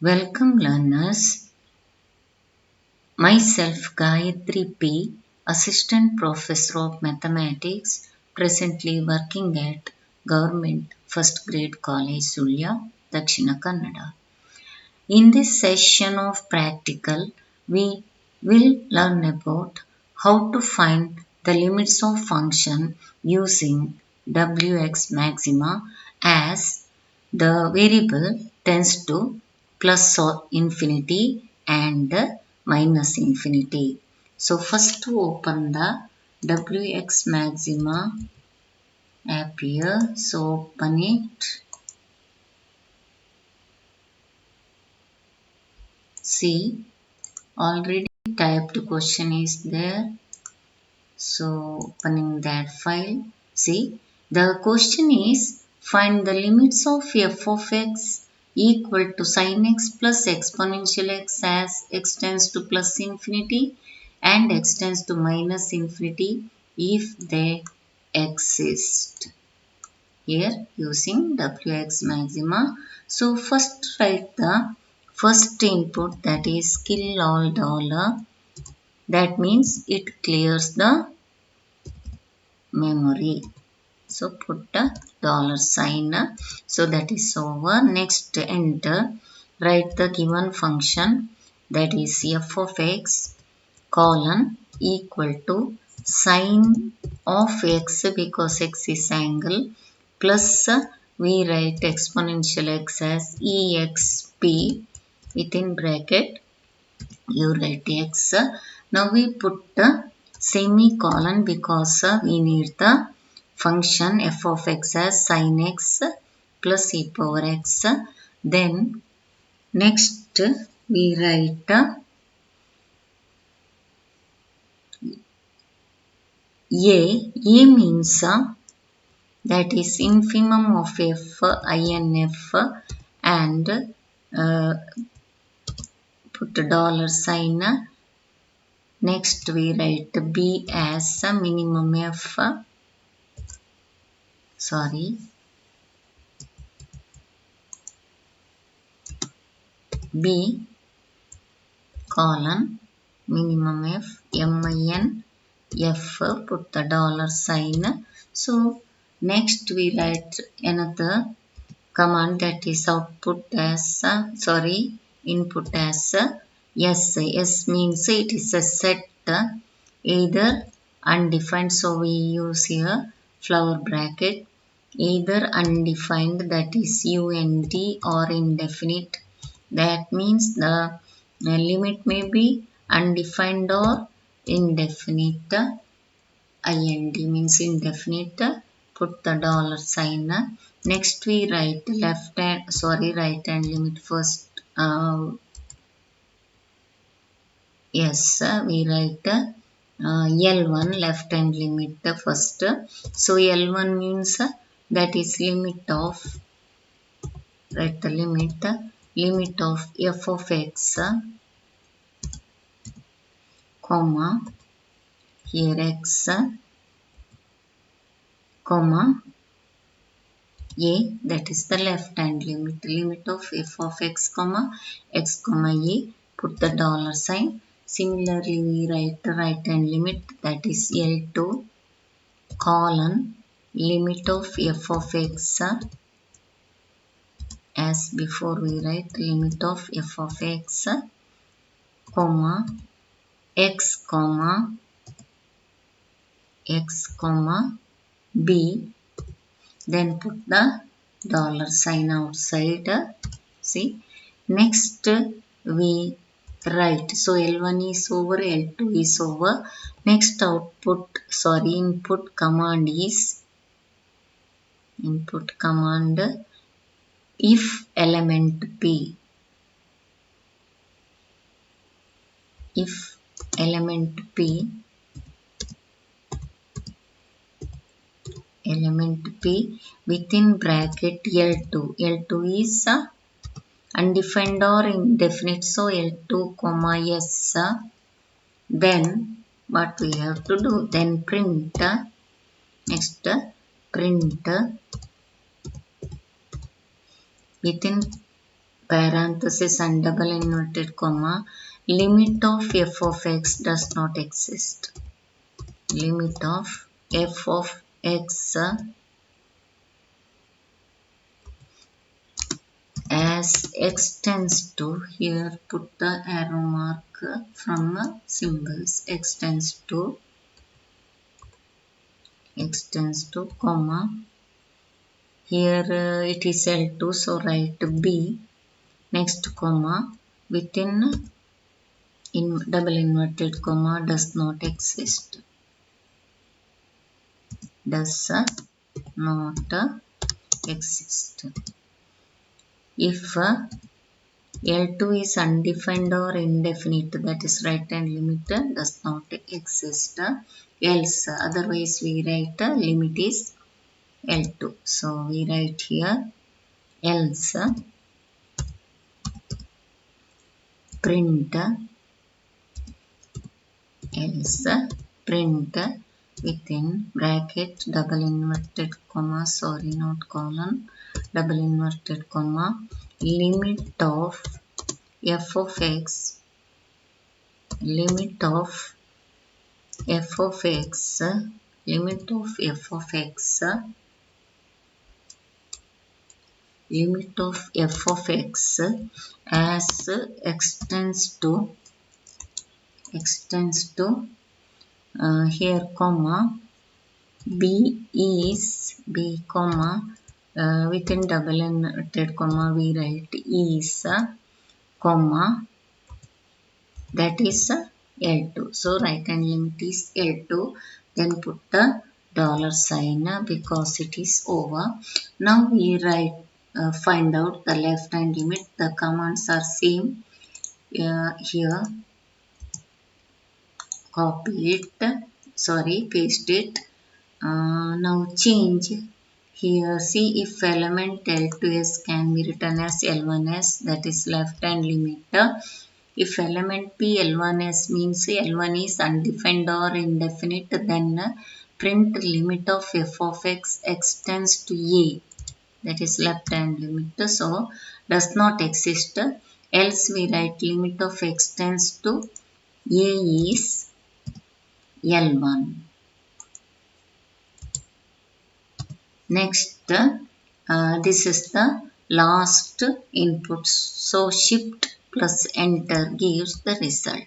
Welcome learners, myself Gayatri P, Assistant Professor of Mathematics, presently working at Government First Grade College, Sulya, Dakshina Kannada. In this session of practical, we will learn about how to find the limits of function using Wx maxima as the variable tends to plus or infinity and minus infinity. So first to open the Wx maxima app here. So open it. See, already typed question is there. So opening that file. See, the question is find the limits of f of x equal to sin x plus exponential x as x tends to plus infinity and x tends to minus infinity if they exist. Here using Wx maxima. So first write the first input, that is kill all dollar. That means it clears the memory. So put the dollar sign. So that is over. Next enter. Write the given function, that is f of x colon equal to sine of x because x is angle plus we write exponential x as exp within bracket you write x. Now we put the semicolon because we need the function f of x as sin x plus e power x. Then next we write a means that is infimum of f inf and put a dollar sign. Next we write b as minimum f, b colon minimum f min f, put the dollar sign. So next we write another command, that is output as input as yes. Yes means it is a set either undefined, so we use here flower bracket, either undefined that is unt or indefinite. That means the limit may be undefined or indefinite. Ind means indefinite. Put the dollar sign. Next we write right hand limit first. Yes, we write L1 left hand limit first. So L1 means that is limit of, write the limit of f of x comma here x comma a, that is the left hand limit of f of x comma a, put the dollar sign. Similarly we write the right hand limit, that is L2 colon limit of f of x as before we write limit of f of x comma x comma b, then put the dollar sign outside. See, next we write, so L1 is over, L2 is over. Next input command is if element p within bracket L2 is undefined or indefinite, so L2 comma yes. Then what we have to do, then print within parenthesis and double inverted comma, limit of f of x does not exist. Limit of f of x as x tends to, here put the arrow mark from symbols, x tends to comma, here it is L2, so write B, next comma, within in double inverted comma, does not exist, does not exist. If L2 is undefined or indefinite, that is right hand limit does not exist, else otherwise we write limit is L2. So we write here else print within bracket double inverted comma, sorry not colon, double inverted comma, limit of f of x, limit of f of x, limit of f of x, limit of f of x as extends to here comma b is b comma within double inverted comma we write is comma, that is L2. So right hand limit is L2, then put the dollar sign because it is over. Now we write find out the left hand limit. The commands are same. Here copy it, sorry paste it. Now change here, see if element L2s can be written as L1s, that is left hand limit. If element P L1s means L1 is undefined or indefinite, then print limit of f of x extends to A, that is left hand limit, so does not exist, else we write limit of x tends to A is L1. Next, this is the last input. So shift plus enter gives the result.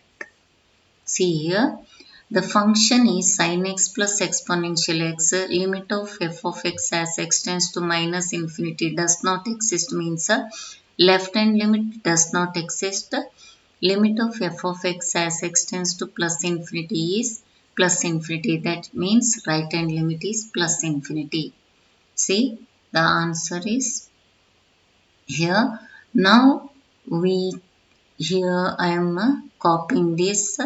See here, the function is sin x plus exponential x. Limit of f of x as x tends to minus infinity does not exist means left hand limit does not exist. Limit of f of x as x tends to plus infinity is plus infinity. That means right hand limit is plus infinity. See, the answer is here. Now we here I am copying this.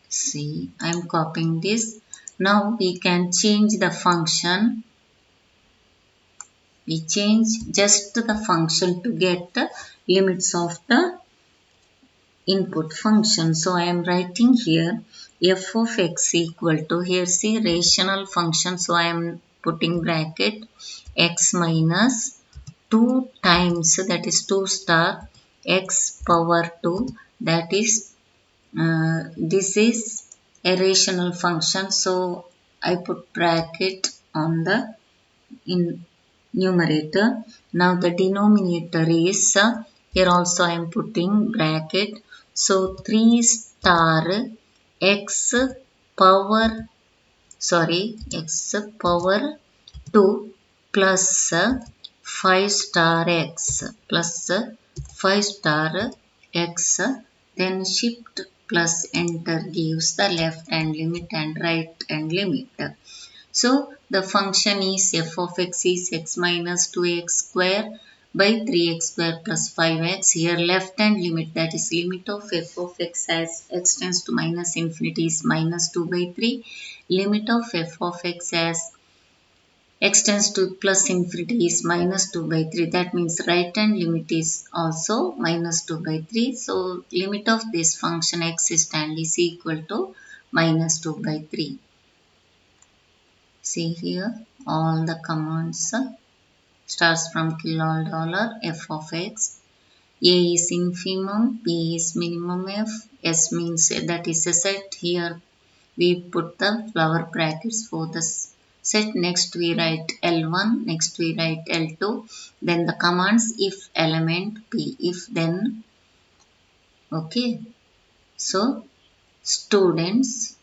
See, I am copying this. Now we can change the function. We change just the function to get the limits of the input function. So I am writing here f of x equal to, here see rational function, so I am putting bracket x minus 2 times, that is 2 star x power 2, that is this is a rational function, so I put bracket on the in numerator. Now the denominator is here also I am putting bracket, so 3 star x power, sorry, x power 2 plus 5 star x plus 5 star x, then shift plus enter gives the left hand limit and right hand limit. So the function is f of x is x minus 2x square by 3x square plus 5x. Here left hand limit, that is limit of f of x as x tends to minus infinity is minus 2 by 3. Limit of f of x as x tends to plus infinity is minus 2 by 3. That means right hand limit is also minus 2 by 3. So limit of this function x is stand is equal to minus 2 by 3. See here all the commands. starts from kilol dollar, f of x. A is infimum, B is minimum f, S means that is a set. Here we put the flower brackets for the set. Next we write L1, next we write L2. Then the commands if element P, if then. Okay. So students,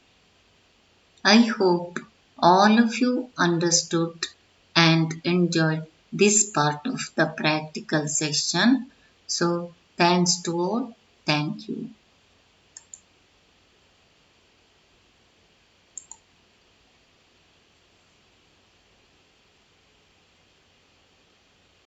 I hope all of you understood and enjoyed this part of the practical section. So thanks to all. Thank you.